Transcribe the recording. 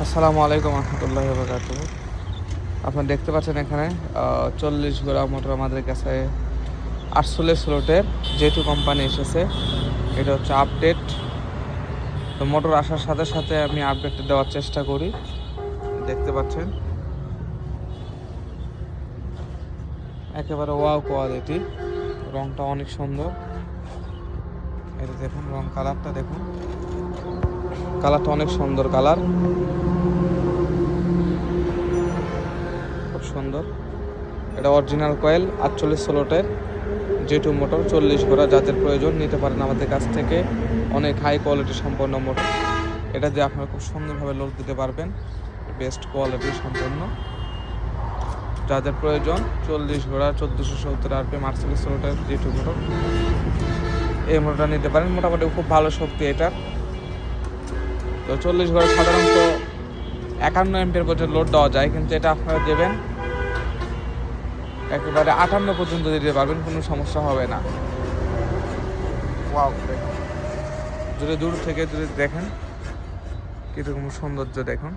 আসসালামু আলাইকুম রহমতুল্লাহি ওয়া বারাকাতুহু। আপনারা দেখতে পাচ্ছেন এখানে 40 গোড়া মোটর আমাদের কাছে 48 স্লটের জে2 কোম্পানি এসেছে। এটা হচ্ছে আপডেট। তো মোটর আসার সাথে সাথে আমি আপডেটটা দেওয়ার চেষ্টা করি। দেখতে পাচ্ছেন একেবারে ওয়াও কোয়ালিটি, রংটা অনেক সুন্দর। এটা দেখুন, রং কালারটা দেখুন, কালারটা অনেক সুন্দর কালার, খুব সুন্দর। এটা অরিজিনাল কয়েল 48 স্লটের জে2 মোটর 40 ঘোড়া। যাদের প্রয়োজন নিতে পারেন আমাদের কাছ থেকে, অনেক হাই কোয়ালিটি সম্পন্ন মোটর। এটা দিয়ে আপনারা খুব সুন্দরভাবে লোড দিতে পারবেন, বেস্ট কোয়ালিটি সম্পন্ন। যাদের প্রয়োজন 40 ঘোড়া 1470 আরপিএম 48 স্লটের জে2 মোটর, এই মোটরটা নিতে পারেন। মোটামুটি খুব ভালো শক্তি এটা। তো 40 ঘোড়া সাধারণত 51 এম্পিয়ার পর্যন্ত লোড দেওয়া যায়, কিন্তু এটা আপনারা দেবেন একেবারে 58 পর্যন্ত দিতে পারবেন, কোনো সমস্যা হবে না। যদি দূর থেকে যদি দেখেন কীরকম সৌন্দর্য দেখুন।